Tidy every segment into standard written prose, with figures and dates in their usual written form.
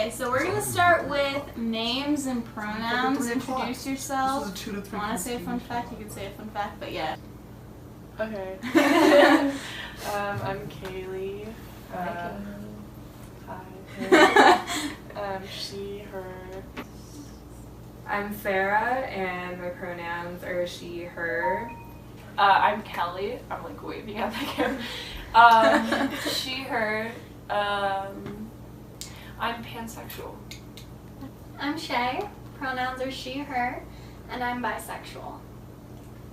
Okay, so we're gonna start with names and pronouns. Introduce yourself. This is a 2 to 3. Want to say a fun fact? You can say a fun fact, but yeah. Okay. I'm Kaylee. Hi. She, her. I'm Sarah, and my pronouns are she, her. I'm Kelly. I'm like waving at the camera. She, her. I'm pansexual. I'm Shay. Pronouns are she, her, and I'm bisexual.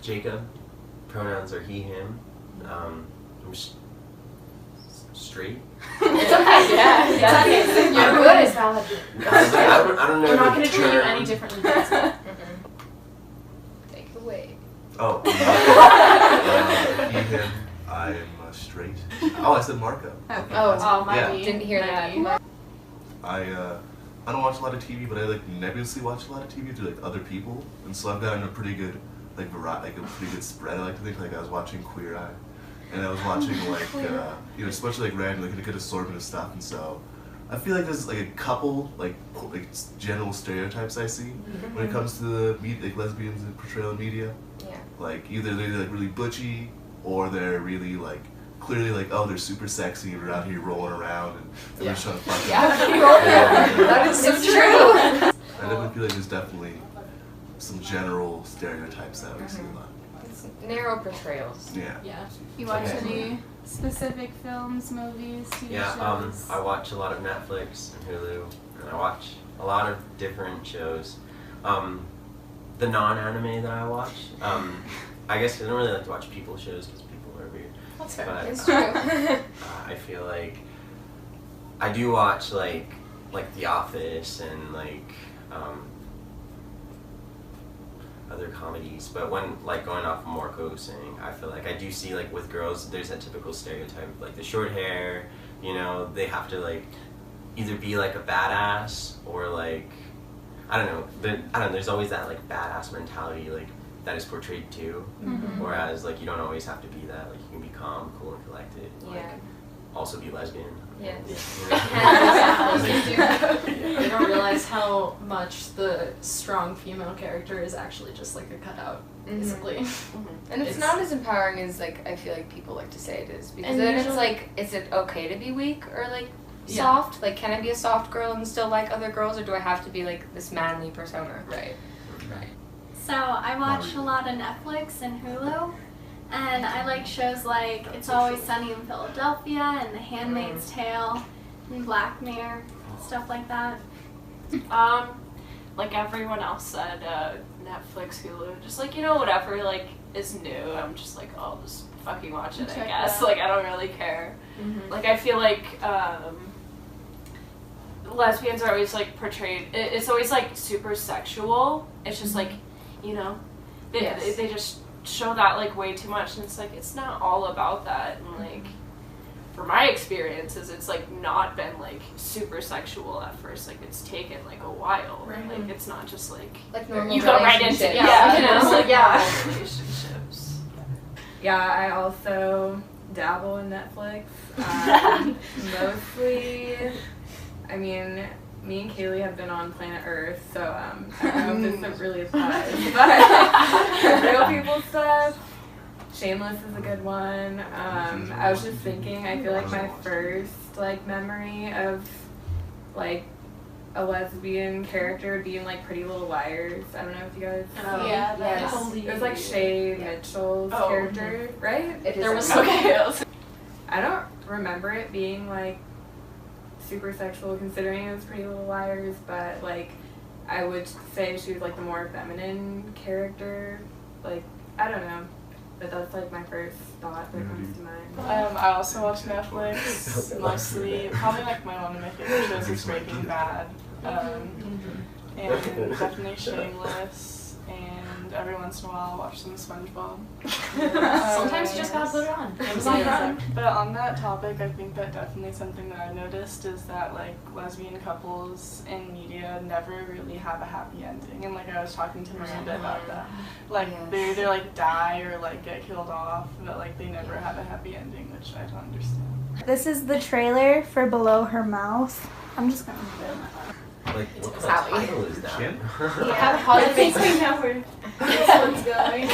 Jacob. Pronouns are he, him. I'm straight. It's okay. Yeah. You're good. It's valid. I don't know. We're not going to the treat you term. any differently than that. Take it away. Oh. He, him. I'm straight. Oh, I said Marco. Oh, my Yeah. Didn't hear that. I don't watch a lot of TV, but I like nebulously watch a lot of TV through like other people, and so I've gotten a pretty good like variety, like a pretty good spread. I like to think like I was watching Queer Eye, and I was watching like especially like random, like a good assortment of stuff, and so I feel like there's like a couple like general stereotypes I see when it comes to the like lesbians and portrayal in media. Yeah. Like either they're like really butchy, or they're really like clearly like, oh, they're super sexy and we're out here rolling around and they're just trying to fuck. That is so true. I definitely feel like there's definitely some general stereotypes that we see a lot. It's narrow portrayals. Yeah. You watch Okay. any specific films, movies, TV Yeah, shows? I watch a lot of Netflix and Hulu, and I watch a lot of different shows. The non-anime that I watch, I guess I don't really like to watch people shows because people are weird. That's fair. But, It's true. I feel like I do watch like The Office and like other comedies, but when like going off of Marco saying, I feel like I do see like with girls there's that typical stereotype like the short hair, you know, they have to like either be like a badass or like I don't know, there's always that like badass mentality like that is portrayed too. Whereas like you don't always have to be that, like you can be calm, cool and collected, like Yeah. also be lesbian. Yes. They don't realize how much the strong female character is actually just like a cutout, basically. And it's not as empowering as like I feel like people like to say it is, because And then it's usually- like, is it okay to be weak or like Yeah. soft? Like, can I be a soft girl and still like other girls, or do I have to be like this manly persona? Right. So I watch a lot of Netflix and Hulu, and I like shows like It's Always Sunny in Philadelphia and The Handmaid's Tale and Black Mirror, stuff like that. Like everyone else said, Netflix, Hulu, just like, you know, whatever like is new. I'm just like, oh, I'll just fucking watch it, I Check guess. it out. Like I don't really care. Like I feel like lesbians are always like portrayed. It's always like super sexual. It's just like, you know, they just show that like way too much, and it's like it's not all about that. And like for my experiences, it's like not been like super sexual at first. Like it's taken like a while. Right. Like it's not just like Like you go right into relationships. you know, it's like relationships. Yeah, I also dabble in Netflix. Mostly, I mean, me and Kaylee have been on planet Earth, so I don't know if this really applies, but real people stuff. Shameless is a good one. I was just thinking, I feel like my first like memory of like a lesbian character being like Pretty Little Liars. I don't know if you guys. Yeah, Yes. totally. It was like Shay Mitchell's Oh, character, right? There was I don't remember it being like super sexual considering it was Pretty Little Liars, but like I would say she was like the more feminine character. Like I don't know, but that's like my first thought that comes to mind. I also watch Netflix mostly. Probably like one of my favorite shows is Breaking Bad, and definitely Shameless. And every once in a while, I'll watch some SpongeBob. Sometimes you just gotta put it on. Amazon Prime. But on that topic, I think that definitely something that I've noticed is that like lesbian couples in media never really have a happy ending. And like I was talking to Miranda about that. Like they either like die or like get killed off, but like they never have a happy ending, which I don't understand. This is the trailer for Below Her Mouth. I'm just gonna move it. Like, what kind Sally. of title is that? Chin? Have a positive I think we know where this one's going.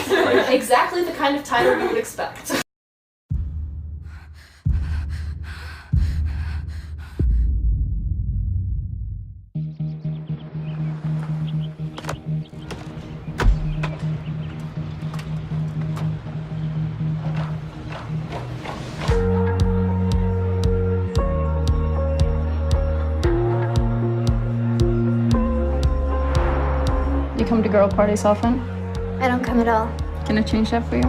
Exactly the kind of title you would expect. You come to girl parties often? I don't come at all. Can I change that for you?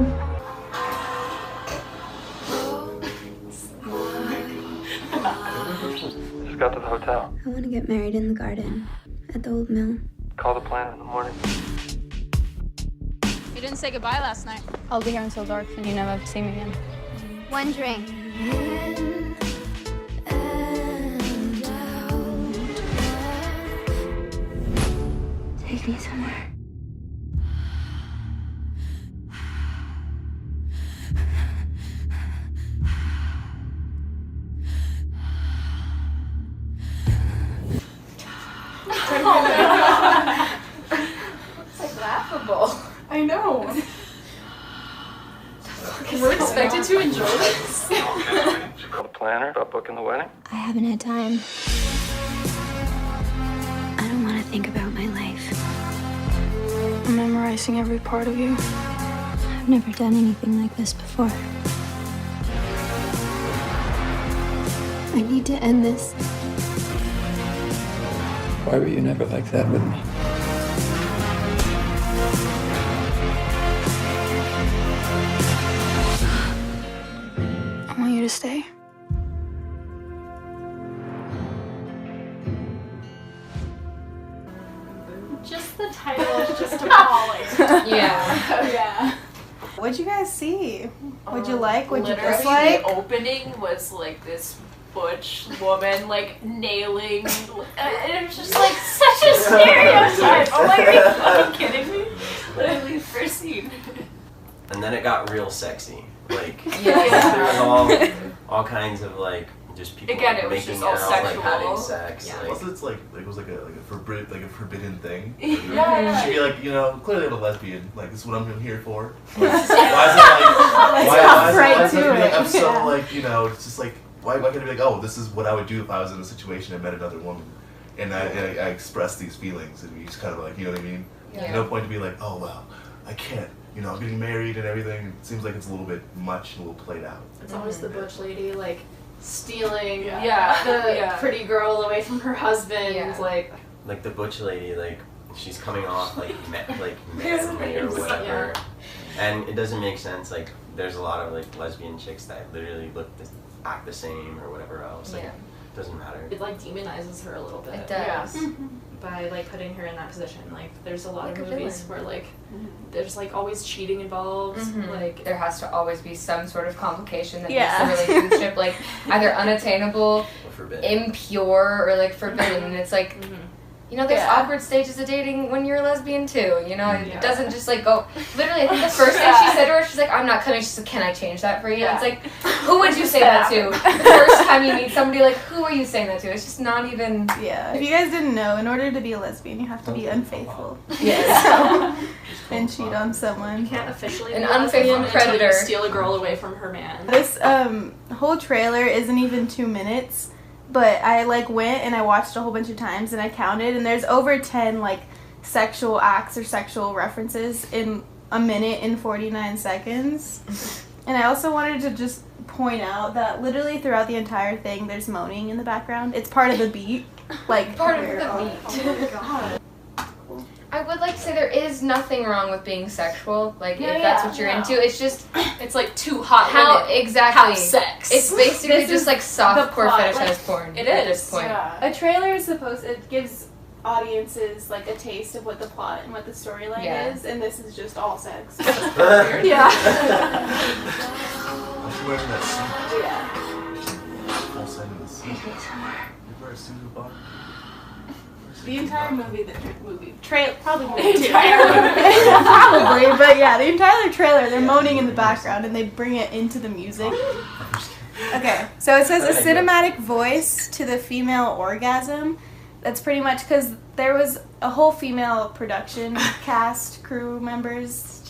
Just got to the hotel. I want to get married in the garden at the old mill. Call the planner in the morning. You didn't say goodbye last night. I'll be here until dark, and you never have to see me again. One drink. Take me somewhere. It's like laughable. I know. We're expected to enjoy this. Did you call the planner about booking the wedding? I haven't had time. I don't want to think about my life. I'm memorizing every part of you. I've never done anything like this before. I need to end this. Why were you never like that with me? I want you to stay. Just the title is just appalling. Yeah. Yeah. What'd you guys see? What'd you like? What'd you Literally, dislike? the opening was like this butch woman like nailing. It was just like such a stereotype. Oh my god, are you fucking kidding me? Literally, first scene. And then it got real sexy. Like, Yeah. there was all kinds of like just people Again, it was making just all out, like sexual. having sex. Yeah. Like, Also, it's like it was like a forbidden thing. Yeah. She'd be like, you know, clearly I'm a lesbian. Like, this is what I'm here for. Why is it like? Why is it like I'm so Yeah. like, you know, it's just like why can't I be like, oh, this is what I would do if I was in a situation and met another woman, and I express these feelings, and you just kind of like, you know what I mean? Yeah. No point to be like, oh well, I can't. You know, I'm getting married and everything. It seems like it's a little bit much, a little played out. It's always the butch lady, like, stealing Yeah. the Yeah. pretty girl away from her husband. Yeah. like the butch lady, like she's coming off like manly or whatever, and it doesn't make sense. Like, there's a lot of like lesbian chicks that literally act the same or whatever else. Like, Yeah. it doesn't matter. It like demonizes her a little bit. It does. By like putting her in that position. Like, there's a lot Like of a movies villain. where like there's like always cheating involved. Like, There has to always be some sort of complication that Yeah. makes the relationship like either unattainable, Or forbidden. impure, or like forbidden. And it's like, you know, there's Yeah. awkward stages of dating when you're a lesbian too. You know, it Yeah. doesn't just like go. Literally, I think the first thing she said to her, she's like, "I'm not coming." She's like, "Can I change that for you?" Yeah. It's like, who would you say that to? The first time you meet somebody, like, who are you saying that to? It's just not even. Yeah. If you guys didn't know, in order to be a lesbian, you have to be unfaithful. Yes. And cheat on someone. you can't officially An be a unfaithful lesbian until predator. you steal a girl away from her man. This whole trailer isn't even 2 minutes, but I like went and I watched a whole bunch of times and I counted, and there's over 10 like sexual acts or sexual references in a minute and 49 seconds. And I also wanted to just point out that literally throughout the entire thing there's moaning in the background. It's part of the beat. Like Part of where- the oh, beat. Oh my god. I would like to say there is nothing wrong with being sexual. Like, Yeah, if that's yeah, what you're no. into, it's just It's like too hot. how women exactly. have sex. It's basically This just is like softcore plot, fetishized porn. it at is, this point. Yeah. A trailer is it gives audiences like a taste of what the plot and what the storyline Yeah. is, and this is just all sex. Yeah. She's wearing that suit. Yeah. Full set in the suit. You wear a suit at bottom. The entire movie, probably more The too. entire Probably, but yeah, the entire trailer, they're moaning in the background and they bring it into the music. Okay, so it says a cinematic voice to the female orgasm. That's pretty much because there was a whole female production cast, crew members.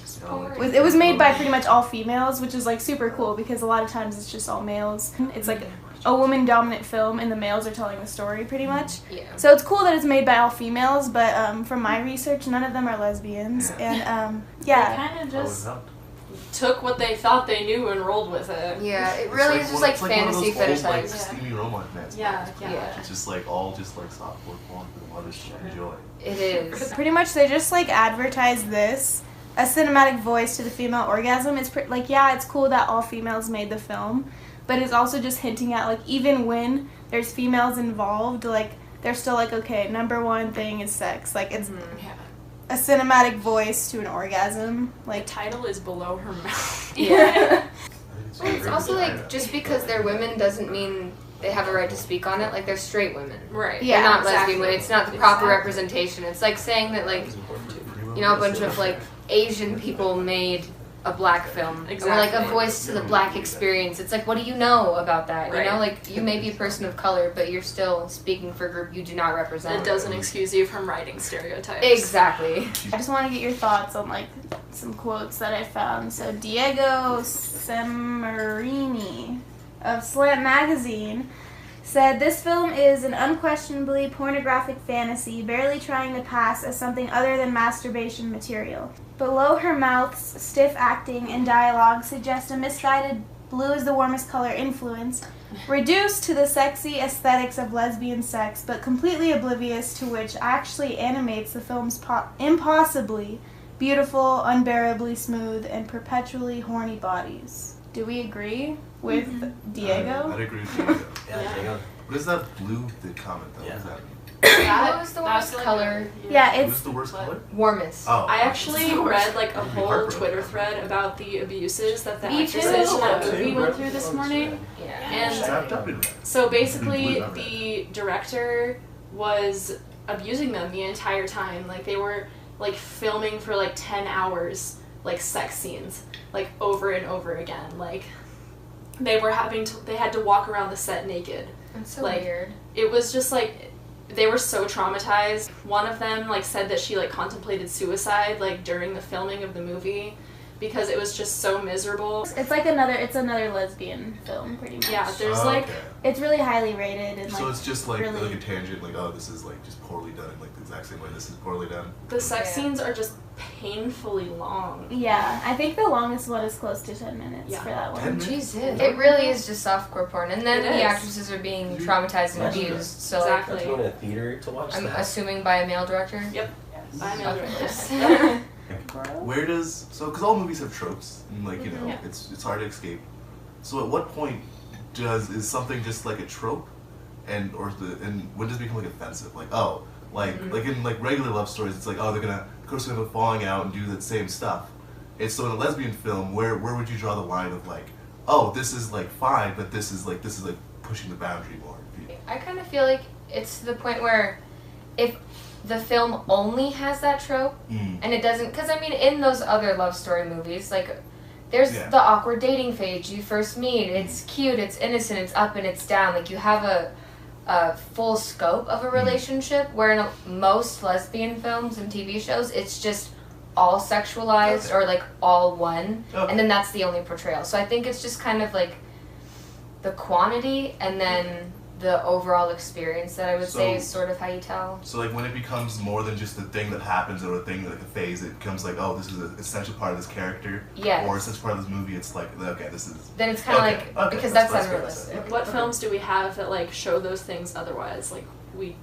It was made by pretty much all females, which is like super cool because a lot of times it's just all males. It's like a woman-dominant film, and the males are telling the story pretty much. Yeah. So it's cool that it's made by all females, but from my research, none of them are lesbians. And yeah, They kind of just took what they thought they knew and rolled with it. Yeah, it really is just like fantasy fetishized. Like steamy romance. Yeah. It's just like all just like softcore porn for the mothers to enjoy. It is. pretty much they just like advertise this. A cinematic voice to the female orgasm. It's like, yeah, it's cool that all females made the film, but it's also just hinting at like even when there's females involved, like they're still like, okay, number one thing is sex. Like it's a cinematic voice to an orgasm. Like The title is below her mouth. Yeah. Well, it's also like just because they're women doesn't mean they have a right to speak on it. Like they're straight women. Right. Yeah, They're not exactly. lesbian women. It's not the proper representation. It's like saying that like, you know, a bunch of like Asian people made a black film. Or like a voice to the black experience. It's like, what do you know about that? You know, like you may be a person of color, but you're still speaking for a group you do not represent. It doesn't excuse you from writing stereotypes. Exactly. I just want to get your thoughts on like some quotes that I found. So Diego Samarini of Slant Magazine said, "This film is an unquestionably pornographic fantasy, barely trying to pass as something other than masturbation material. Below her mouth's stiff acting and dialogue suggest a misguided blue is the warmest color influence, reduced to the sexy aesthetics of lesbian sex, but completely oblivious to which actually animates the film's impossibly beautiful, unbearably smooth, and perpetually horny bodies." Do we agree with Diego? I'd agree with Diego. Diego. What is that blue the comment though? What does that mean? What was the worst color? Yeah, Who's it's the worst color? Warmest. Oh. I actually read like a I'd be whole heartbroken. Twitter thread about the abuses that the Me actresses too. in that movie went through this morning. Yeah. And Strapped up in red. so basically, the director was abusing them the entire time. Like they were like filming for like 10 hours, like sex scenes, like over and over again. Like they had to walk around the set naked. That's so like, weird. It was just like they were so traumatized. One of them like said that she like contemplated suicide like during the filming of the movie because it was just so miserable. it's like another lesbian film pretty much. Yeah, there's Oh, like okay. It's really highly rated and So like it's just like really- a tangent, like, oh, this is like just poorly done in like the exact same way this is poorly done. the sex Yeah. scenes are just painfully long. Yeah, I think the longest one is close to 10 minutes Yeah. for that 10 one. minutes? Jesus. It really is just softcore porn. And then It the is. actresses are being traumatized and Imagine abused. So Exactly. Like, you in a theater to watch I'm that. assuming by a male director. I know Okay. this. Where does because all movies have tropes and like you know Yeah. it's hard to escape. So at what point is something just like a trope, and when does it become like offensive? Like like in like regular love stories, it's like of course they're gonna be falling out and do the same stuff. And so in a lesbian film, where would you draw the line of like, oh, this is like fine, but this is like pushing the boundary more. I kind of feel like it's to the point where if the film only has that trope and it doesn't, because I mean in those other love story movies, like there's the awkward dating phase, you first meet, it's cute, it's innocent, it's up and it's down, like you have a full scope of a relationship, where in most lesbian films and TV shows it's just all sexualized or like all one, and then that's the only portrayal. So I think it's just kind of like the quantity and then the overall experience that I would say is sort of how you tell. So like when it becomes more than just the thing that happens or a thing like a phase, it becomes like, oh, this is an essential part of this character, Yes. or essential part of this movie. It's like, okay, this is. Then it's kind of like because that's fair to unrealistic. say. What films do we have that like show those things otherwise? Like we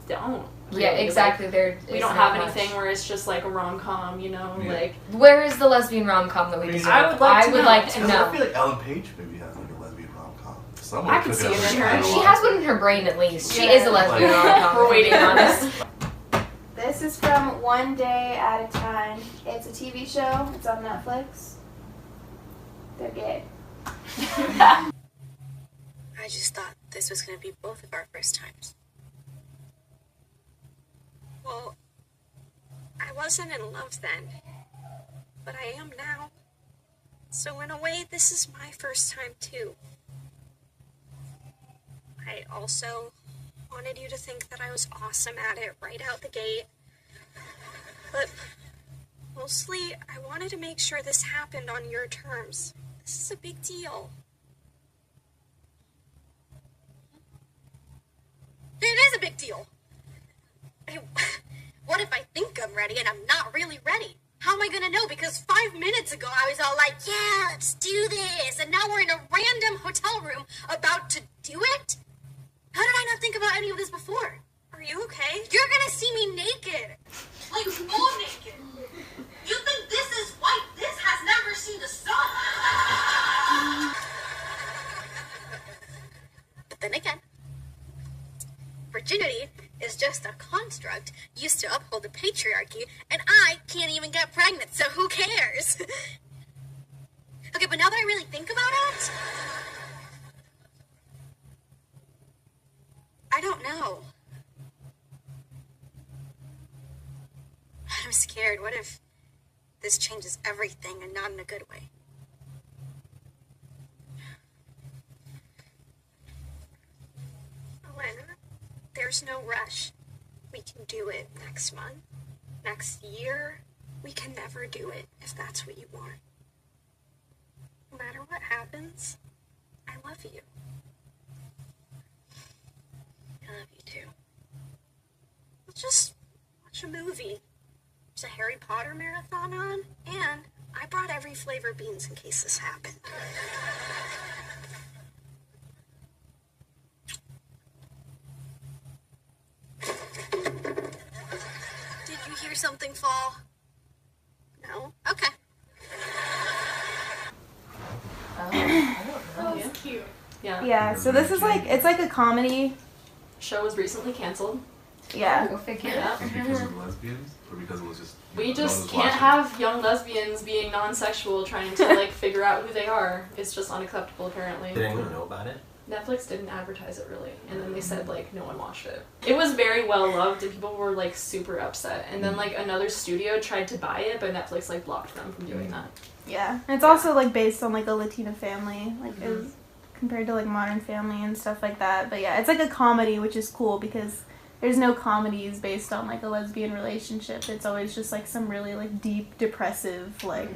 don't. Yeah, really. exactly. Like, there we is don't not have much. anything where it's just like a rom-com, you know, Yeah. like Where is the lesbian rom-com that we deserve? I would like to know. like to I know. feel like Ellen Page maybe has like a lesbian rom-com. Someone I could took see out it of in her her. catalog. She has one in her brain at least. She Yeah. is a lesbian rom-com. We're waiting on it. This is from One Day at a Time. It's a TV show. It's on Netflix. They're gay. I just thought this was going to be both of our first times. Well, I wasn't in love then, but I am now. So in a way, this is my first time too. I also wanted you to think that I was awesome at it right out the gate. But mostly, I wanted to make sure this happened on your terms. This is a big deal. It is a big deal. What if I think I'm ready and I'm not really ready? How am I gonna know? Because 5 minutes ago I was all like, yeah, let's do this. And now we're in a random hotel room about to do it? How did I not think about any of this before? Are you okay? You're gonna see me naked. Like, more naked. You think this is white? This has never seen the sun. But then again, virginity is just a construct used to uphold the patriarchy, and I can't even get pregnant, so who cares? Okay, but now that I really think about it, I don't know. I'm scared. What if this changes everything and not in a good way? Elena, there's no rush. We can do it next month, next year. We can never do it if that's what you want. No matter what happens, I love you. I love you too. Let's just watch a movie. There's a Harry Potter marathon on, and I brought every flavor beans in case this happened. Did you hear something fall? No? Okay. That was cute. Yeah. Yeah, so this is like, it's like a comedy. Show was recently canceled. Yeah. Go figure. Yeah. Because of lesbians? Or because it was just... We no just one's can't watching? have young lesbians being non-sexual trying to like figure out who they are. It's just unacceptable apparently. Did anyone know about it? Netflix didn't advertise it really, and then they said like no one watched it. It was very well loved and people were like super upset. And then like another studio tried to buy it, but Netflix like blocked them from doing that. Yeah. And it's also like based on like a Latina family, like is compared to like Modern Family and stuff like that. But yeah, it's like a comedy, which is cool because there's no comedies based on like a lesbian relationship. It's always just like some really like deep, depressive, like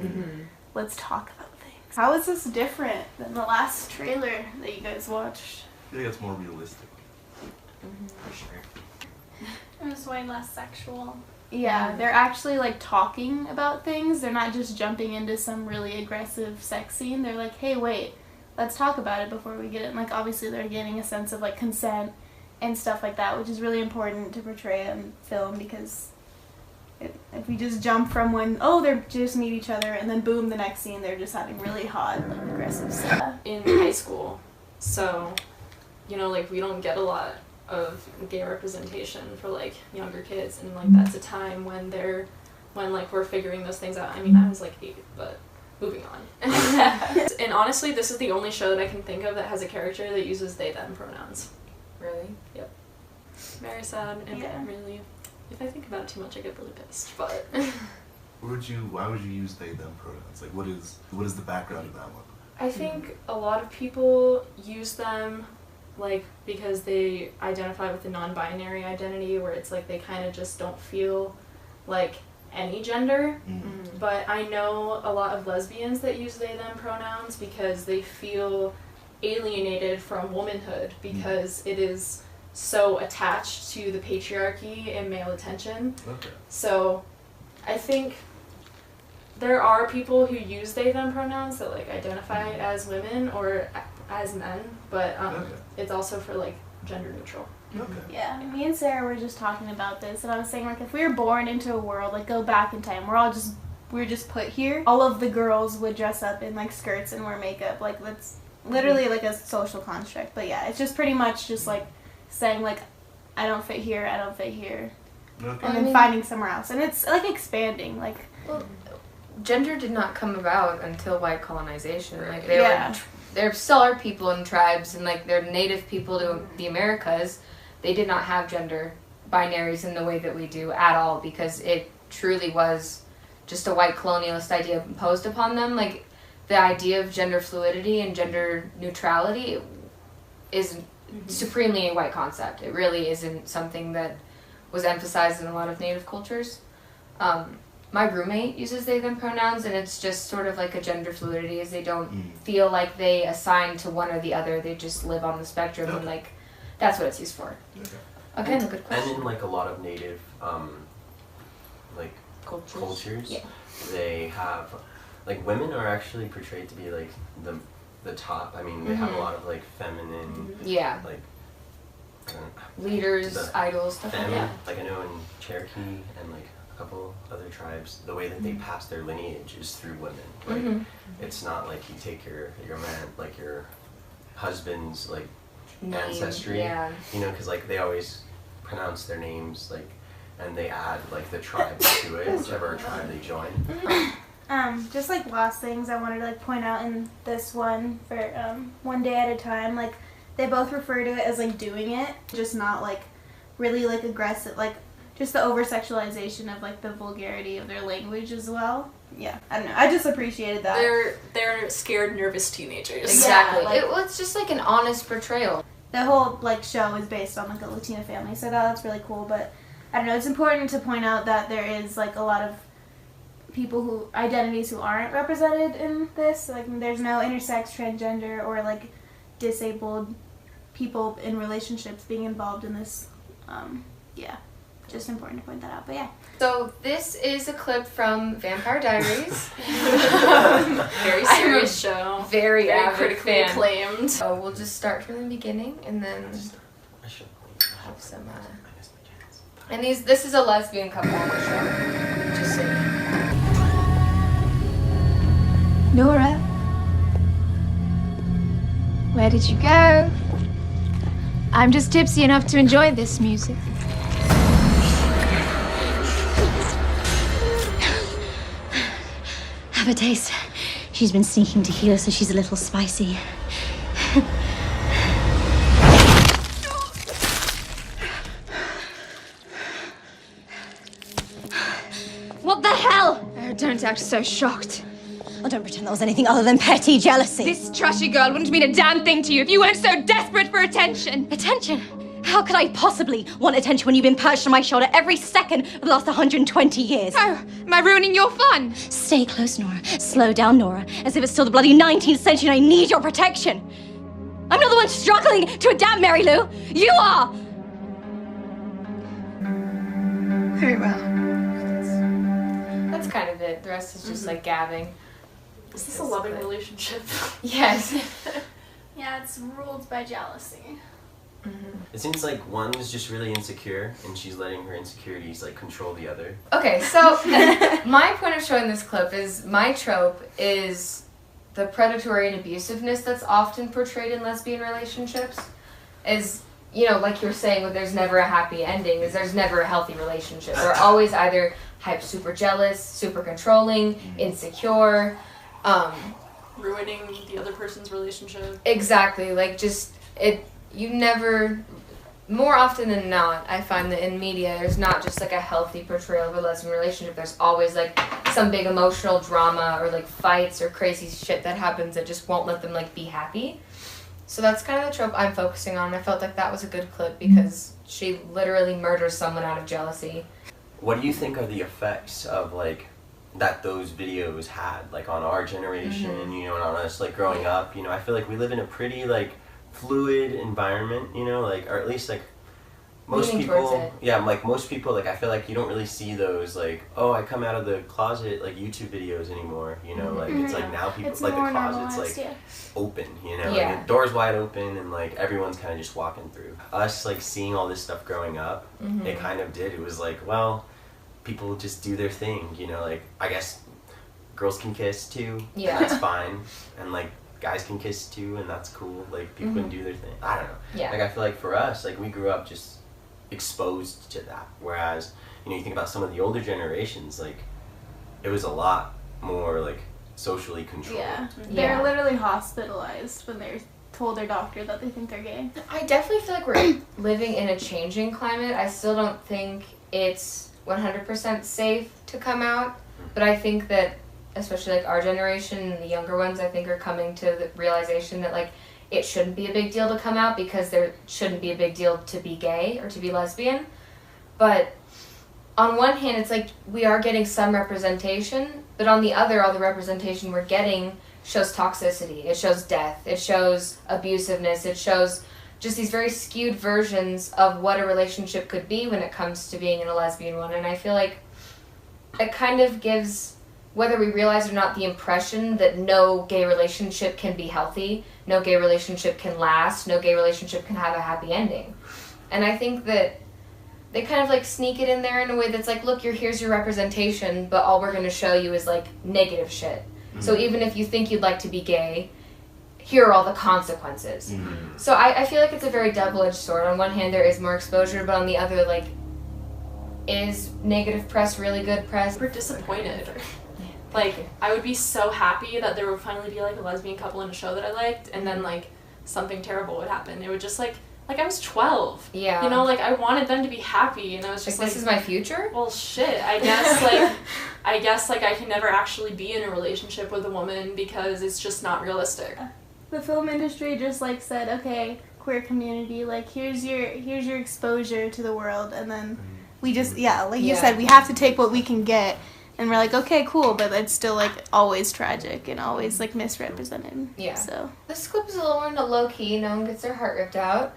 let's talk about things. How is this different than the last trailer that you guys watched? I think it's more realistic. For sure. It was way less sexual. Yeah, they're actually like talking about things. They're not just jumping into some really aggressive sex scene. They're like, hey, wait, let's talk about it before we get it. And like obviously they're getting a sense of like consent and stuff like that, which is really important to portray in film because if we just jump from when, oh, they just meet each other and then boom, the next scene they're just having really hot, like, aggressive stuff. In high school, so, you know, like we don't get a lot of gay representation for like younger kids, and like that's a time when like we're figuring those things out. I mean, I was like 8, but moving on. And honestly, this is the only show that I can think of that has a character that uses they them pronouns. Really? Yep. Very sad, and really, if I think about it too much, I get really pissed. But Why would you use they them pronouns? Like what is the background of that one? I think a lot of people use them like because they identify with the non-binary identity, where it's like they kind of just don't feel like any gender. But I know a lot of lesbians that use they them pronouns because they feel alienated from womanhood because it is so attached to the patriarchy and male attention. Okay. So I think there are people who use they them pronouns that like identify as women or as men, but it's also for like gender neutral. Okay. Yeah, me and Sarah were just talking about this, and I was saying like if we were born into a world, like go back in time, we're just put here, all of the girls would dress up in like skirts and wear makeup, like that's literally like a social construct. But yeah, it's just pretty much just like saying like I don't fit here, I don't fit here, and then finding somewhere else, and it's like expanding like. Well, gender did not come about until white colonization. Like there still are people in tribes and like they're native people to the Americas. They did not have gender binaries in the way that we do at all because it truly was just a white colonialist idea imposed upon them. Like the idea of gender fluidity and gender neutrality is supremely a white concept. It really isn't something that was emphasized in a lot of Native cultures. My roommate uses they, them pronouns, and it's just sort of like a gender fluidity, as they don't feel like they assign to one or the other. They just live on the spectrum, and like that's what it's used for. Again, a good question. And in like a lot of Native like cultures, they have like women are actually portrayed to be like the top. I mean, they have a lot of like feminine, like leaders, idols, stuff like that. Like I know in Cherokee and like a couple other tribes, the way that they pass their lineage is through women. Like it's not like you take your man, like your husband's like ancestry, you know, because like they always pronounce their names like, and they add like the tribe to it, whichever tribe they join. Just like last things I wanted to like point out in this one for One Day at a Time, like they both refer to it as like doing it, just not like really like aggressive, like just the over sexualization of like the vulgarity of their language as well. Yeah, I don't know. I just appreciated that. They're scared, nervous teenagers. Exactly. Yeah, like, it's just like an honest portrayal. The whole like show is based on like a Latina family, so that's really cool. But I don't know. It's important to point out that there is like a lot of identities who aren't represented in this. Like there's no intersex, transgender, or like disabled people in relationships being involved in this. Just important to point that out. But yeah. So this is a clip from Vampire Diaries. Very serious show. Very critically acclaimed. So we'll just start from the beginning and then have some. And this is a lesbian couple on the show. Just so you know. Nora, where did you go? I'm just tipsy enough to enjoy this music. Have a taste. She's been sneaking tequila, so she's a little spicy. What the hell? Oh, don't act so shocked. Oh, don't pretend that was anything other than petty jealousy. This trashy girl wouldn't mean a damn thing to you if you weren't so desperate for attention. Attention? How could I possibly want attention when you've been perched on my shoulder every second for the last 120 years? Oh, am I ruining your fun? Stay close, Nora. Slow down, Nora. As if it's still the bloody 19th century and I need your protection. I'm not the one struggling to adapt, Mary Lou. You are! Very well. That's kind of it. The rest is just like gabbing. Is this a loving relationship? Yes. Yeah, it's ruled by jealousy. It seems like one is just really insecure, and she's letting her insecurities like control the other. Okay, so my point of showing this clip is my trope is the predatory and abusiveness that's often portrayed in lesbian relationships. Is, you know, like you were saying, there's never a happy ending, is there's never a healthy relationship. They're always either super jealous, super controlling, insecure, ruining the other person's relationship. Exactly, like just you never, more often than not, I find that in media, there's not just like a healthy portrayal of a lesbian relationship. There's always like some big emotional drama or like fights or crazy shit that happens that just won't let them like be happy. So that's kind of the trope I'm focusing on. I felt like that was a good clip because she literally murders someone out of jealousy. What do you think are the effects of like that those videos had like on our generation, you know, and on us like growing up? You know, I feel like we live in a pretty like fluid environment, you know, like, or at least like most people, like most people, like I feel like you don't really see those like, oh, I come out of the closet like YouTube videos anymore, you know, like it's like now people, it's like the closet's like open, you know, like the door's wide open and like everyone's kind of just walking through. Us like seeing all this stuff growing up, it kind of did, it was like, well, people just do their thing, you know, like I guess girls can kiss too, that's fine, and like guys can kiss too, and that's cool. Like people can do their thing. I don't know. Yeah. Like I feel like for us, like we grew up just exposed to that. Whereas, you know, you think about some of the older generations, like it was a lot more like socially controlled. Yeah. They're literally hospitalized when they're told their doctor that they think they're gay. I definitely feel like we're living in a changing climate. I still don't think it's 100% safe to come out, but I think that especially like our generation and the younger ones, I think are coming to the realization that like it shouldn't be a big deal to come out because there shouldn't be a big deal to be gay or to be lesbian. But on one hand, it's like we are getting some representation, but on the other, all the representation we're getting shows toxicity, it shows death, it shows abusiveness, it shows just these very skewed versions of what a relationship could be when it comes to being in a lesbian one. And I feel like it kind of gives, whether we realize or not, the impression that no gay relationship can be healthy, no gay relationship can last, no gay relationship can have a happy ending. And I think that they kind of like sneak it in there in a way that's like, look, here's your representation, but all we're going to show you is like negative shit. Mm-hmm. So even if you think you'd like to be gay, here are all the consequences. Mm-hmm. So I feel like it's a very double-edged sword. On one hand, there is more exposure, but on the other, like, is negative press really good press? We're disappointed. Like, I would be so happy that there would finally be like a lesbian couple in a show that I liked, and then like something terrible would happen. It would just like I was 12. Yeah. You know, like I wanted them to be happy, and I was just like, this is my future? Well, shit. I guess I can never actually be in a relationship with a woman because it's just not realistic. The film industry just like said, okay, queer community, like here's your exposure to the world, and then we just you said, we have to take what we can get, and we're like, okay, cool, but it's still like always tragic and always like misrepresented. Yeah. So this clip is a little more low key. No one gets their heart ripped out.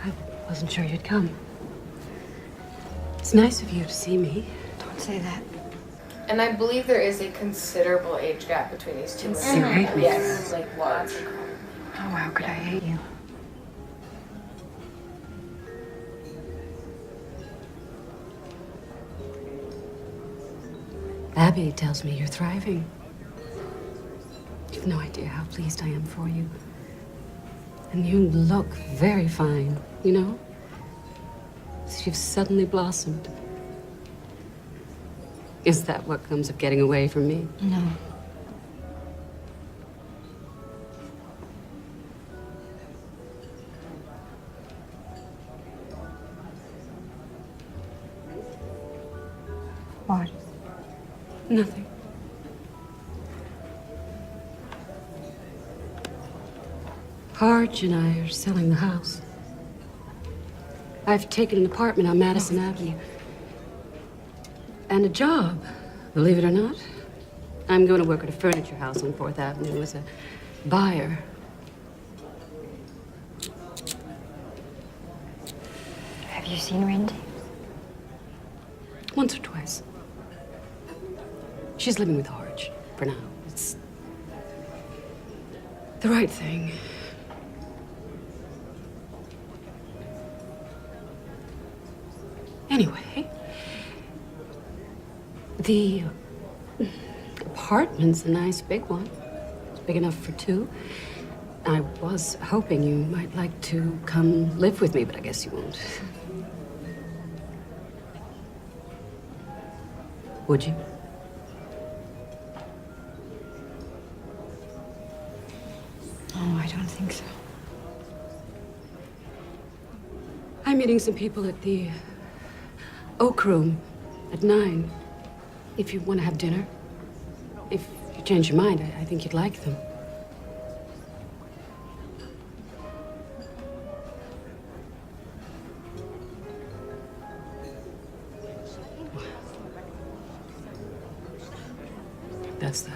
I wasn't sure you'd come. It's nice of you to see me. Don't say that. And I believe there is a considerable age gap between these two women. Seriously? Yes, like large. Oh, how could I hate you? Abby tells me you're thriving. You've no idea how pleased I am for you. And you look very fine, you know? As if you've suddenly blossomed. Is that what comes of getting away from me? No. What? Nothing. Harge and I are selling the house. I've taken an apartment on Madison Avenue. And a job, believe it or not. I'm going to work at a furniture house on 4th Avenue as a buyer. Have you seen Randy? Once or twice. She's living with Harge for now. It's the right thing. Anyway, the apartment's a nice big one. It's big enough for two. I was hoping you might like to come live with me, but I guess you won't. Would you? Oh, I don't think so. I'm meeting some people at the Oak Room at 9. If you want to have dinner. If you change your mind, I think you'd like them. That's that.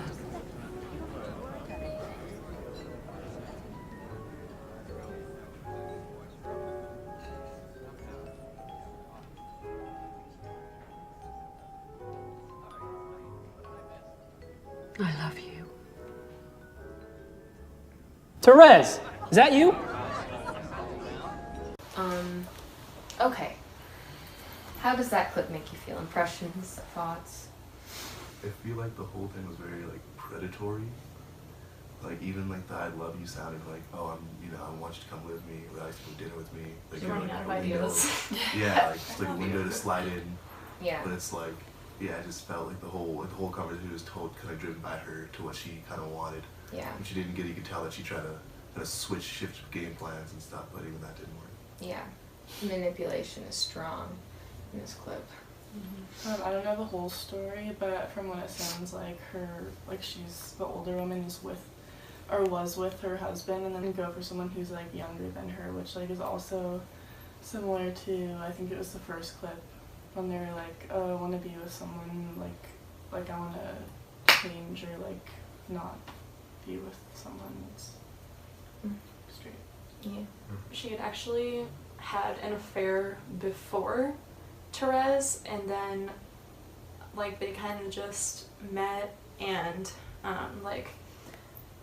I love you. Therese, is that you? Okay. How does that clip make you feel? Impressions, thoughts? I feel like the whole thing was very like predatory. Like even like the "I love you" sounded like, oh, I want you to come with me, or I like to go dinner with me. Like You're running like out of a ideas. Yeah, like just like a window to slide in. Yeah. But it's like, yeah, I just felt like the whole conversation was told kind of driven by her to what she kind of wanted. Yeah. And she didn't get it. You could tell that she tried to kind of shift game plans and stuff, but even that didn't work. Yeah. manipulation is strong in this clip. I don't know the whole story, but from what it sounds like, she's the older woman is was with her husband, and then go for someone who's like younger than her, which like is also similar to, I think it was the first clip when they're like, oh, I want to be with someone like I want to change or like not be with someone that's straight. Yeah. She had actually had an affair before Therese, and then like they kind of just met, and like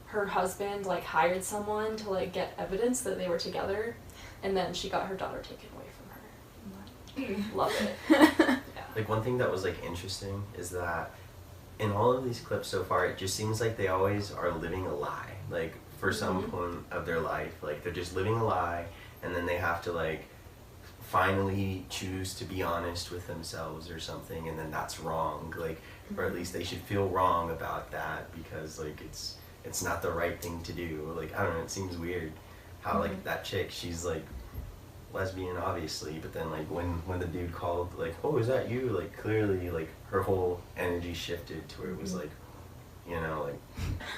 her husband like hired someone to like get evidence that they were together, and then she got her daughter taken away from her. Love it. Yeah. Like one thing that was like interesting is that in all of these clips so far, it just seems like they always are living a lie. Like for some point of their life, like they're just living a lie, and then they have to like finally choose to be honest with themselves or something, and then that's wrong. Like, or at least they should feel wrong about that because like it's not the right thing to do. Like I don't know, it seems weird how like that chick, she's like lesbian obviously, but then like when the dude called like, oh, is that you, like clearly like her whole energy shifted to where it was like, you know, like,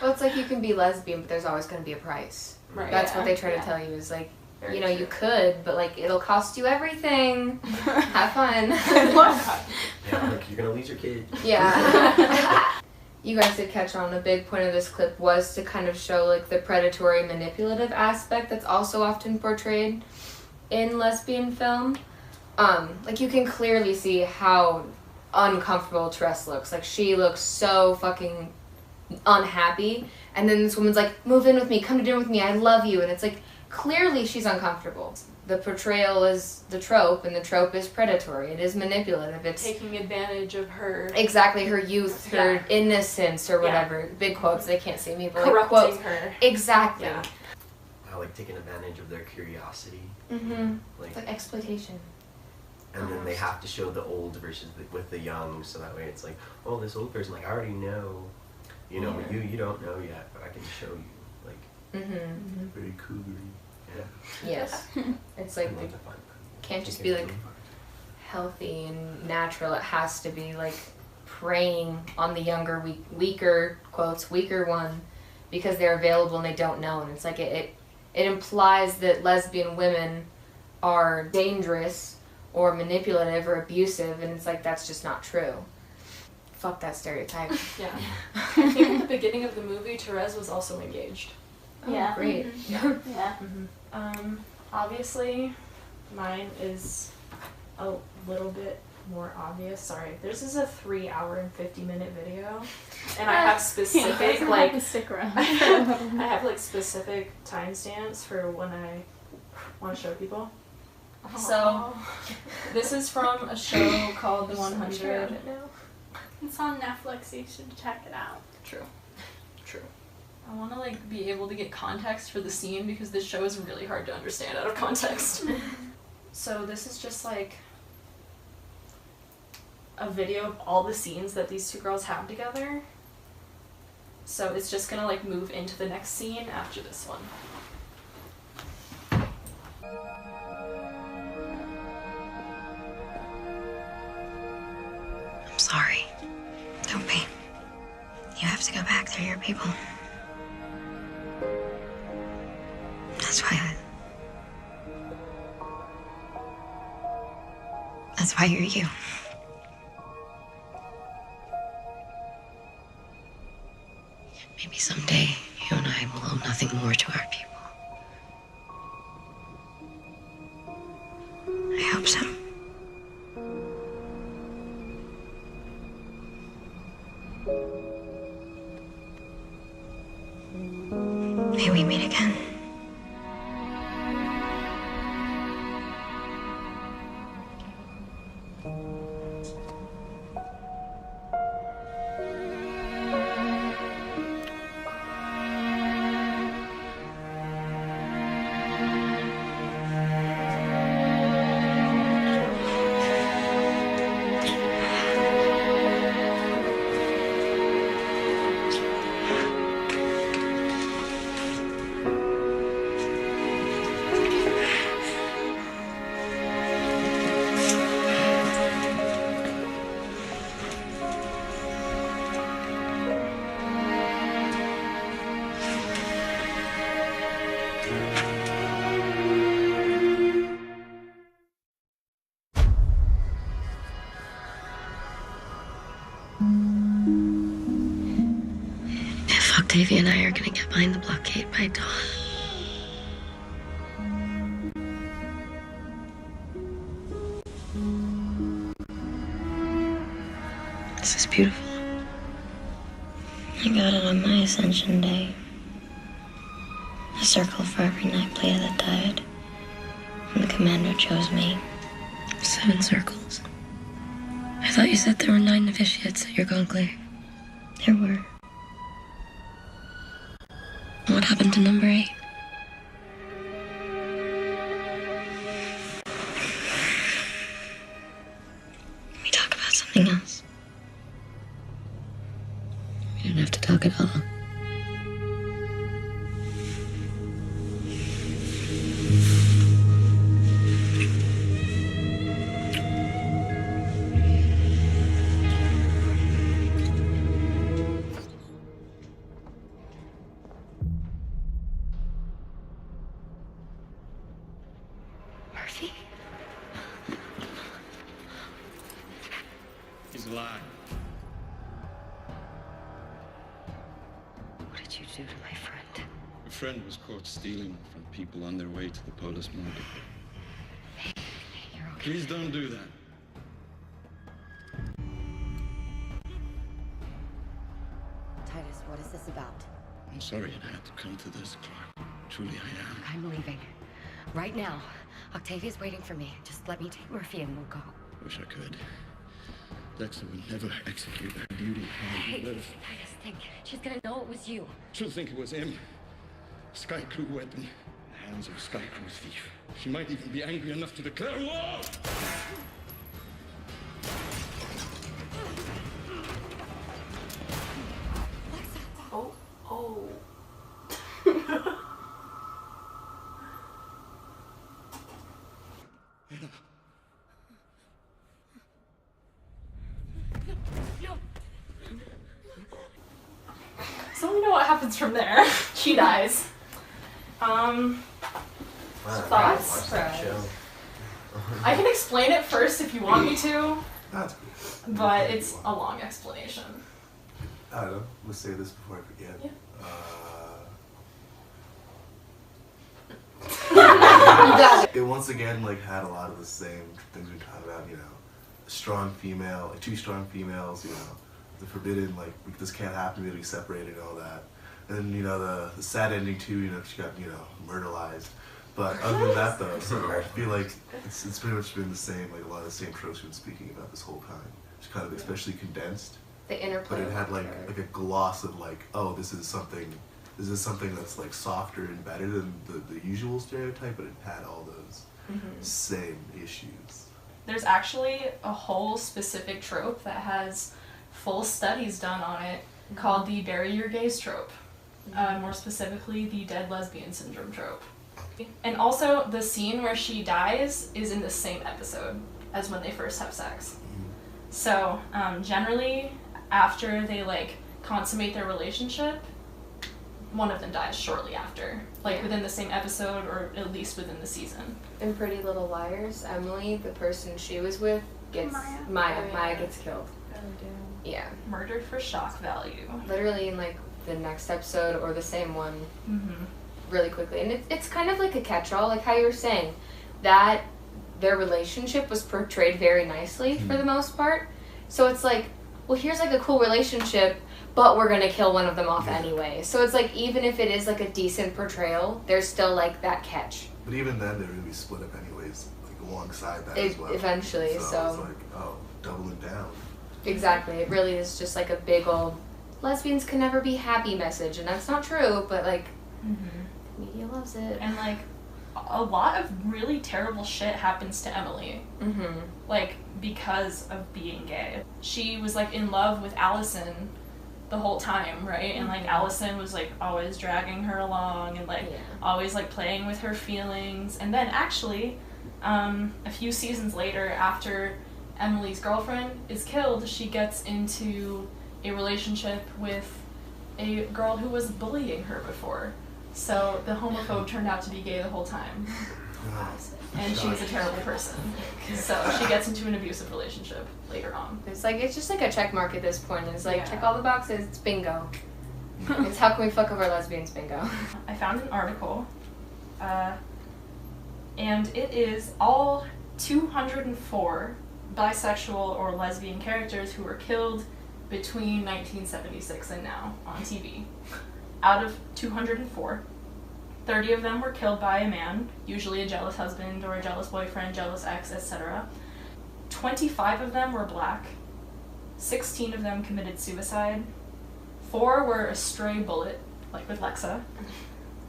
well, it's like you can be lesbian, but there's always going to be a price. Right. That's what they try to tell you is like, very you know, true. You could, but like it'll cost you everything. Have fun. Yeah, like you're gonna lose your kid. Yeah. You guys did catch on, a big point of this clip was to kind of show like the predatory manipulative aspect that's also often portrayed in lesbian film. Like you can clearly see how uncomfortable Therese looks. Like she looks so fucking unhappy, and then this woman's like, move in with me, come to dinner with me, I love you, and it's like clearly she's uncomfortable. The portrayal is the trope, and the trope is predatory. It is manipulative. It's taking advantage of her. Exactly, her youth, her innocence, or whatever. Yeah. Big quotes, they can't see me, but corrupting like quotes. Her. Exactly. Yeah. Like taking advantage of their curiosity. Like, it's like exploitation. And then they have to show the old versus with the young, so that way it's like, oh, this old person, like I already know, you know, but you don't know yet, but I can show you, like, very cougar-y. Yeah. Yes. It's like it can't just be like healthy and natural. It has to be like preying on the younger, weaker quotes, weaker one, because they're available and they don't know. And it's like it implies that lesbian women are dangerous or manipulative or abusive, and it's like that's just not true. Fuck that stereotype. Yeah. I think at the beginning of the movie, Therese was also engaged. Oh, yeah. Great. Yeah. Obviously, mine is a little bit more obvious. Sorry, this is a 3-hour and 50-minute video, and I have specific like stick around. I have like specific timestamps for when I want to show people. So, this is from a show called The 100. It's on Netflix, you should check it out. True. I want to like be able to get context for the scene because this show is really hard to understand out of context. So this is just like a video of all the scenes that these two girls have together. So it's just gonna like move into the next scene after this one. I'm sorry. Don't be. You have to go back. They're your people. That's why you're you. Maybe someday you and I will owe nothing more to our people. I hope so. May we meet again. Octavia and I are gonna get behind the blockade by dawn. This is beautiful. I got it on my Ascension Day. A circle for every night player that died. And the commander chose me. 7 circles. I thought you said there were 9 novitiates at your conclave. There were. What happened to number 8? Can we talk about something else? We don't have to talk at all. Murphy? He's alive. What did you do to my friend? A friend was caught stealing from people on their way to the Polis market. You're okay. Please don't do that. Titus, what is this about? I'm sorry it had to come to this, Clark. Truly I am. I'm leaving. Right now. Octavia's waiting for me. Just let me take Murphy and we'll go. Wish I could. Dexter would never execute her duty. Hey, Titus, think. She's gonna know it was you. She'll think it was him. Sky Crew weapon. The hands of a Sky Crew thief. She might even be angry enough to declare war! Oh, oh. So we know what happens from there. She dies. Thoughts? I can explain it first if you want me to, That's good. but it's a long explanation. I don't know. Let's say this before I forget. Yeah. It once again like had a lot of the same things we talked about. You know, a strong female, 2 strong females. You know, the forbidden like this can't happen. We gotta be separated and all that. And then you know the sad ending too. You know, she got murderized. But other than that though, so I feel like it's pretty much been the same. Like a lot of the same tropes we've been speaking about this whole time. Just kind of especially condensed. The interplay. But it had like a gloss of like, oh, this is something that's like softer and better than the usual stereotype, but it had all those same issues. There's actually a whole specific trope that has full studies done on it called the bury your gays trope. More specifically, the dead lesbian syndrome trope. And also, the scene where she dies is in the same episode as when they first have sex. So, generally, after they like consummate their relationship, one of them dies shortly after, like within the same episode or at least within the season. In Pretty Little Liars, Emily, the person she was with, gets Maya gets killed. Oh, damn. Yeah. Murdered for shock value. Literally in like the next episode or the same one. Really quickly. And it's kind of like a catch-all, like how you were saying, that their relationship was portrayed very nicely for the most part. So it's like, well, here's like a cool relationship, but we're gonna kill one of them off anyway. So it's like, even if it is like a decent portrayal, there's still like that catch. But even then, they're gonna be split up anyways, like alongside that as well. Eventually, so. It's like, oh, doubling down. Exactly. It really is just like a big old lesbians can never be happy message, and that's not true, but like, media loves it. And like, a lot of really terrible shit happens to Emily. Like, because of being gay. She was like in love with Allison the whole time, right? And like Allison was like always dragging her along and like always like playing with her feelings. And then actually, a few seasons later, after Emily's girlfriend is killed, she gets into a relationship with a girl who was bullying her before. So the homophobe turned out to be gay the whole time. And she was a terrible person. So she gets into an abusive relationship later on. It's like, it's just like a check mark at this point. It's like, check all the boxes, it's bingo. It's how can we fuck over lesbians bingo. I found an article, and it is all 204 bisexual or lesbian characters who were killed between 1976 and now on TV. Out of 204, 30 of them were killed by a man, usually a jealous husband or a jealous boyfriend, jealous ex, etc. 25 of them were black, 16 of them committed suicide, 4 were a stray bullet, like with Lexa,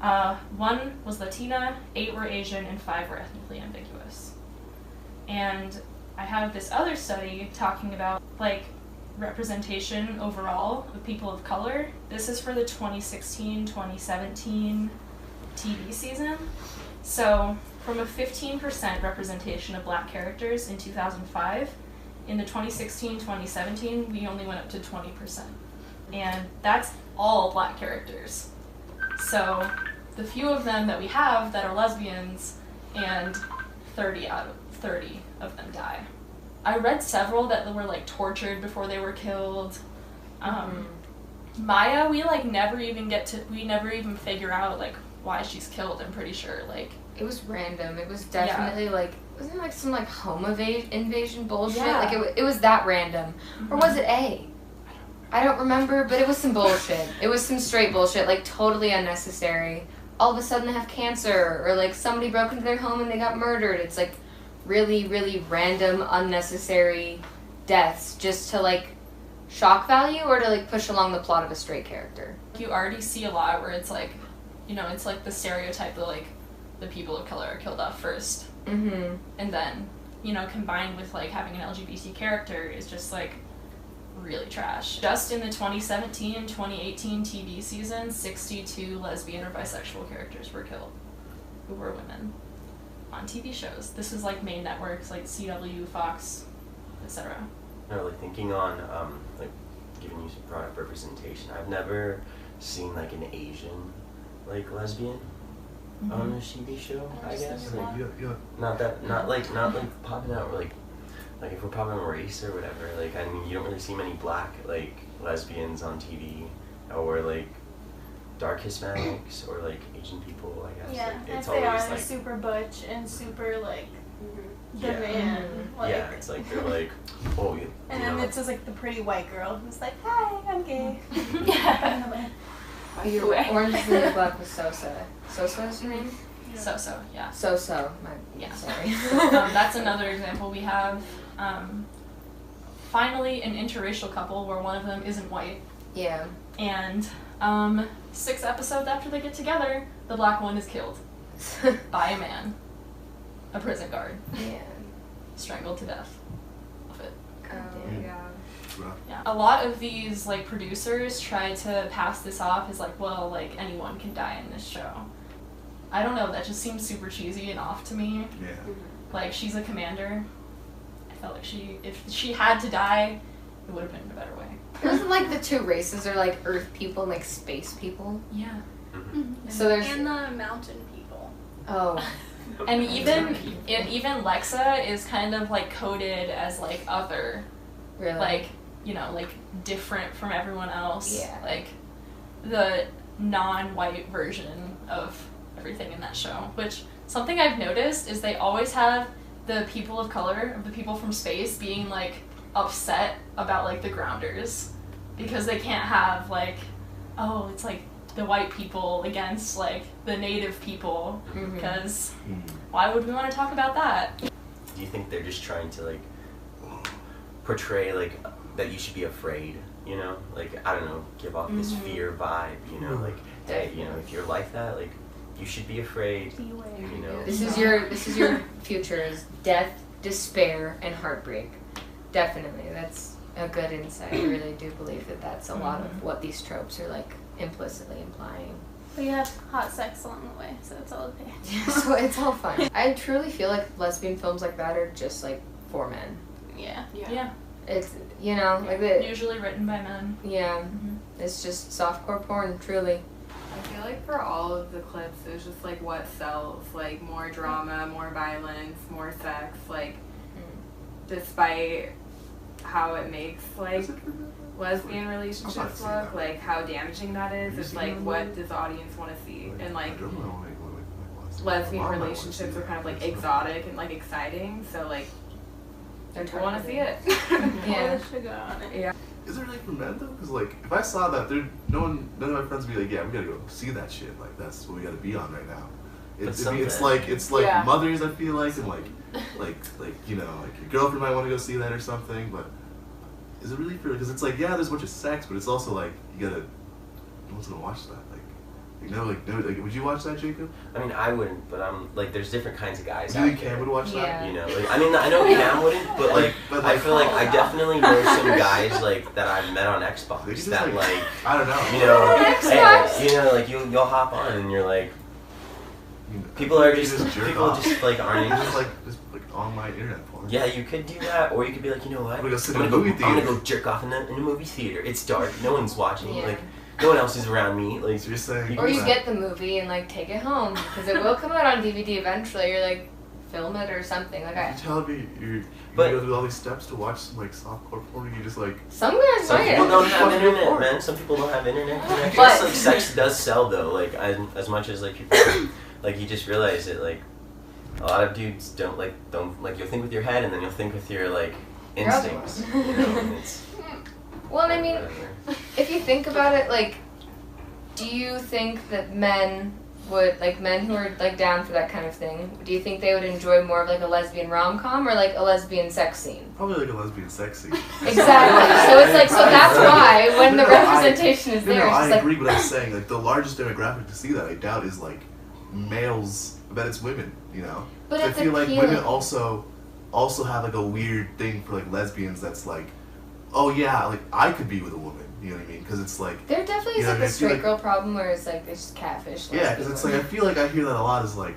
1 was Latina, 8 were Asian, and 5 were ethnically ambiguous. And I have this other study talking about like representation overall of people of color. This is for the 2016-2017 TV season. So from a 15% representation of black characters in 2005, in the 2016-2017 we only went up to 20%. And that's all black characters. So the few of them that we have that are lesbians, and 30 out of 30 of them die. I read several that were like tortured before they were killed. Maya, we never even figure out like why she's killed. I'm pretty sure like it was random. It was definitely like, wasn't it like some like home invasion bullshit? Yeah. Like it was that random, or was it A? I don't remember, but it was some bullshit. It was some straight bullshit, like totally unnecessary. All of a sudden they have cancer, or like somebody broke into their home and they got murdered. It's like really, really random, unnecessary deaths just to like shock value or to like push along the plot of a straight character. You already see a lot where it's like, you know, it's like the stereotype that like the people of color are killed off first. Mm-hmm. And then, you know, combined with like having an LGBT character is just like really trash. Just in the 2017 and 2018 TV season, 62 lesbian or bisexual characters were killed who were women on TV shows. This is like main networks like CW, Fox, etc. No, like thinking on like giving you some product representation. I've never seen like an Asian like lesbian on a TV show. I guess like, not like popping out like if we're popping on race or whatever. Like I mean, you don't really see many black like lesbians on TV, or like dark Hispanics or like Asian people. I guess. Yeah, like, it's if they always are like super butch and super like yeah. demand. Like, Yeah, it's like they're like, oh, you. And you then know, it's just like the pretty white girl who's like, "Hi, I'm gay." Oh, you're right. Orange is the New Black with Sosa. Sosa is your name? So, yeah. So. Yeah. Sorry. That's another example we have. Finally, an interracial couple where one of them isn't white. Yeah. And 6 episodes after they get together, the black one is killed by a man, a prison guard. Yeah. Strangled to death. Love it. Oh, yeah. Yeah. A lot of these like producers try to pass this off as like, well, like anyone can die in this show. I don't know, that just seems super cheesy and off to me. Yeah. Like, she's a commander. I felt like if she had to die, it would have been in a better way. It wasn't like the two races are like Earth people and like space people. Yeah. Mm-hmm. So there's and the mountain people. Oh. And even Lexa is kind of like coded as like other. Really? Like, you know, like different from everyone else. Yeah. Like the non-white version of everything in that show. Which, something I've noticed is they always have the people of color, of the people from space, being like upset about like the grounders. Because they can't have like, oh, it's like the white people against like the native people. Because why would we want to talk about that? Do you think they're just trying to like portray like that you should be afraid, you know, like I don't know, give off this fear vibe, you know, like hey, you know, if you're like that, like you should be afraid, you know. This is your future is death, despair, and heartbreak. Definitely, that's a good insight. I really do believe that that's a lot of what these tropes are like implicitly implying. But you have hot sex along the way, so it's all okay. So it's all fun. I truly feel like lesbian films like that are just like for men. Yeah. Yeah. It's, you know, like the usually written by men. Yeah. It's just softcore porn, truly. I feel like for all of the clips, it was just like what sells, like more drama, more violence, more sex, like despite how it makes like lesbian relationships look, like how damaging that is. It's like, what does the audience want to see? And like, lesbian relationships are kind of like exotic and like exciting, so like, people want to see it. Yeah. Yeah. Is it really for men though? Because like, if I saw that, none of my friends would be like, yeah, we gotta go see that shit. Like, that's what we gotta be on right now. It's like Yeah. mothers, I feel like, and like you know, like your girlfriend might want to go see that or something. But is it really for? Because it's like, yeah, there's a bunch of sex, but it's also like you gotta. No one's gonna watch that. Like, would you watch that, Jacob? I mean, I wouldn't, but I'm like, there's different kinds of guys. Do you think Cam would watch that? You know, like, I mean, I know Cam wouldn't, but like, I feel like I definitely know some guys like that I've met on Xbox that like, I don't know, you know, hey, you know, like you'll hop on and you're like, people like aren't just online internet porn. Yeah, you could do that, or you could be like, you know what? I'm gonna go sit in a movie theater. I'm gonna go jerk off in a movie theater. It's dark, no one's watching. Yeah. Like, no one else is around me. Like, so you're saying. Or you get the movie and like take it home because it will come out on DVD eventually. You're like, film it or something. Like You tell me you go through all these steps to watch some like softcore porn, and you just like. Some guys Some might. people don't have internet, man. Some people don't have internet. I guess like sex does sell though. Like as much as like people, like you just realize it. Like a lot of dudes don't like you'll think with your head and then you'll think with your like instincts. You know, and it's. Well, and I mean, if you think about it, like, do you think that men would, like, men who are, like, down for that kind of thing, do you think they would enjoy more of, like, a lesbian rom-com or, like, a lesbian sex scene? Probably like a lesbian sex scene. Exactly. So it's like, so that's why when the representation is there, it's I just like... agree, but I'm saying, like, the largest demographic to see that, I doubt, is, like, males. I bet it's women, you know? But I it's feel like appealing. women also have, like, a weird thing for, like, lesbians that's, like, oh yeah, like I could be with a woman, you know what I mean? Because it's like There definitely is like a straight girl problem where it's like there's catfish. Yeah, because it's like I feel like I hear that a lot is like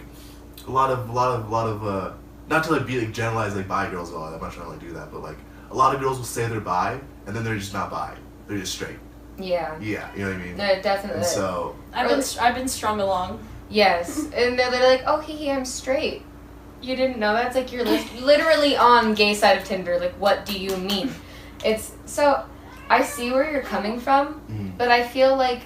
a lot of not to like be like generalize like bi girls at all. I'm not trying to like do that, but like a lot of girls will say they're bi and then they're just not bi. They're just straight. Yeah. Yeah, you know what I mean? No, definitely. And so I've been strung along. Yes, and they're like, oh, I'm straight. You didn't know that? It's like you're literally on gay side of Tinder. Like, what do you mean? It's so I see where you're coming from, but I feel like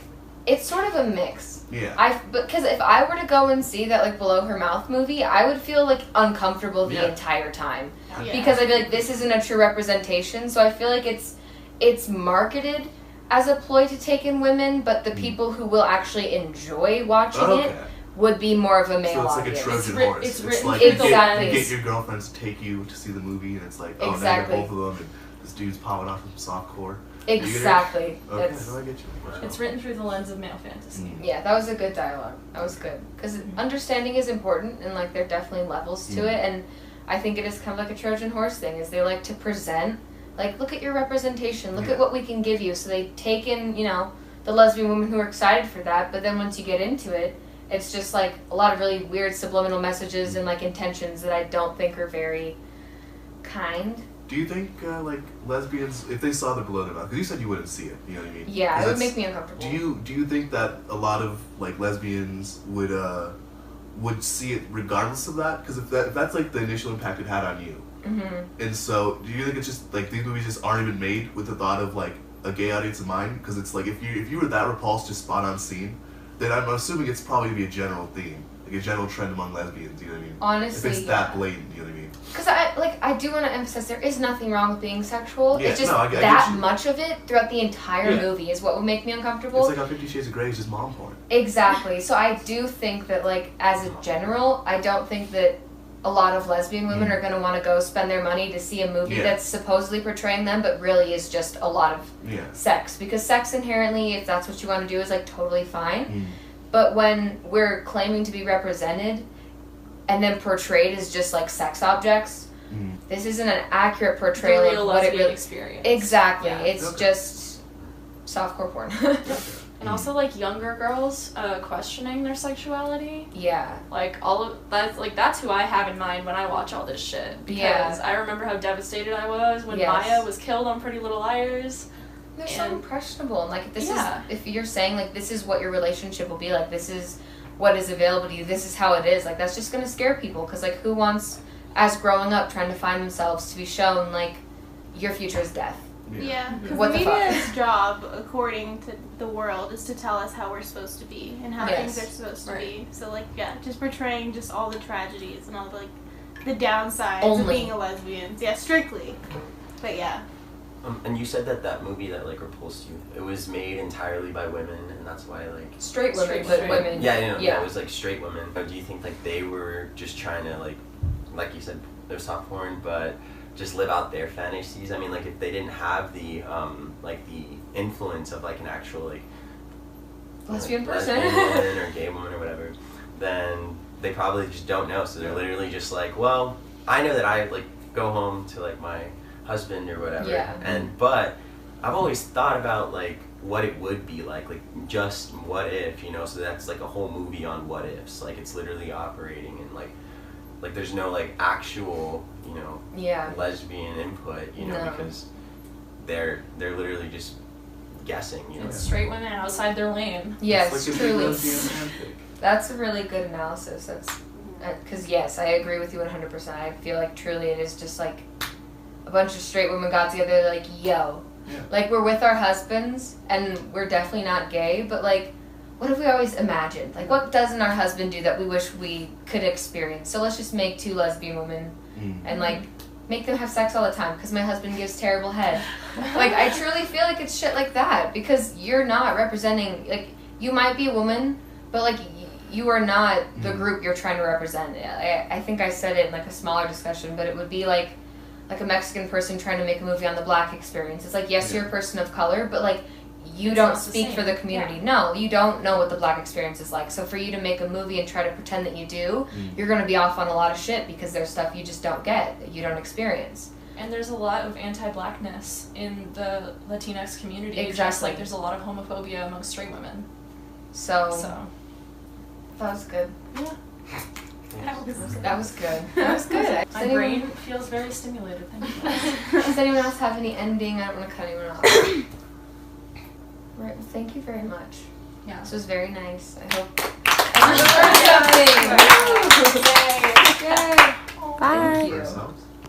it's sort of a mix. Yeah. Because if I were to go and see that like Below Her Mouth movie, I would feel like uncomfortable the entire time because I'd be like, this isn't a true representation. So I feel like it's marketed as a ploy to take in women, but the people who will actually enjoy watching it would be more of a male audience. So it's like a Trojan horse. It's like exactly. you get your girlfriends to take you to see the movie, and it's like, oh, exactly. now you're both of them, and this dude's popping off some softcore. Exactly. Okay, so I get you. It's written through the lens of male fantasy. Yeah, that was a good dialogue. That was good. Because understanding is important, and like there are definitely levels to it, and I think it is kind of like a Trojan horse thing, is they like to present, like, look at your representation, look at what we can give you. So they take in, you know, the lesbian women who are excited for that, but then once you get into it, it's just like a lot of really weird subliminal messages and like intentions that I don't think are very kind. Do you think like lesbians, if they saw the Below Their Mouth, because you said you wouldn't see it, you know what I mean? Yeah, it would make me uncomfortable. Do you think that a lot of like lesbians would see it regardless of that? Because if that's like the initial impact it had on you, and so do you think it's just like these movies just aren't even made with the thought of like a gay audience in mind? Because it's like if you were that repulsed just spot on scene, then I'm assuming it's probably gonna be a general theme, like a general trend among lesbians. You know what I mean? Honestly, if it's that blatant, you know what I mean? Because I do want to emphasize there is nothing wrong with being sexual. Yeah, it's just I that much of it throughout the entire movie is what would make me uncomfortable. It's like how 50 Shades of Grey is just mom porn. Exactly. So I do think that, like, as a general, I don't think that a lot of lesbian women are going to want to go spend their money to see a movie that's supposedly portraying them, but really is just a lot of sex. Because sex inherently, if that's what you want to do, is, like, totally fine. But when we're claiming to be represented and then portrayed as just, like, sex objects, this isn't an accurate portrayal of what it really experience. Exactly. It's just softcore porn. And also, like, younger girls questioning their sexuality. Yeah. Like, all of that's, like, that's who I have in mind when I watch all this shit. Because I remember how devastated I was when Maya was killed on Pretty Little Liars. They're so impressionable. And, like, if this is, if you're saying, like, this is what your relationship will be like, this is what is available to you, this is how it is, like, that's just going to scare people. Because, like, who wants, as growing up, trying to find themselves, to be shown, like, your future is death. Yeah, because What the the fuck? media's job, according to the world, is to tell us how we're supposed to be and how Yes. things are supposed to Right. be. So, like, yeah, just portraying just all the tragedies and all the, like, the downsides of Only. being a lesbian. Yeah, strictly. But yeah. And you said that movie that like repulsed you, it was made entirely by women, and that's why like Straight women, but women. Yeah, you know, Yeah. it was like straight women. Or do you think like they were just trying to like you said, they're soft porn, but just live out their fantasies? I mean, like if they didn't have the like the influence of like an actual like Lesbian person. lesbian woman or gay woman or whatever, then they probably just don't know. So they're literally just like, well, I know that I like go home to like my husband or whatever, but I've always thought about like what it would be like just what if, you know, so that's like a whole movie on what ifs. Like it's literally operating and like there's no like actual, you know, lesbian input, you know, because they're literally just guessing, you know. It's straight women outside their lane. Yes, It's like a truly. big lesbian fanfic. That's a really good analysis. That's because yes, I agree with you 100%. I feel like truly it is just like a bunch of straight women got together, like, yo, like we're with our husbands and we're definitely not gay, but like, what have we always imagined? Like, what doesn't our husband do that we wish we could experience? So let's just make 2 lesbian women and like make them have sex all the time because my husband gives terrible head. Like, I truly feel like it's shit like that because you're not representing, like, you might be a woman, but like you are not the group you're trying to represent. I think I said it in like a smaller discussion, but it would be like a Mexican person trying to make a movie on the black experience. It's like, yes, you're a person of color, but like you It's don't not the speak same. for the community. No, you don't know what the black experience is like. So for you to make a movie and try to pretend that you do, you're going to be off on a lot of shit because there's stuff you just don't get, that you don't experience. And there's a lot of anti-blackness in the Latinx community. Just Exactly. like there's a lot of homophobia amongst straight women. So that was good. Yeah. That was good. That was good. My Does brain anyone- feels very stimulated. Thank you. Does anyone else have any ending? I don't want to cut anyone off. Right. Well, thank you very much. Yeah. This was very nice. I hope everyone learned something. Yay. Yay. Bye. Thank you.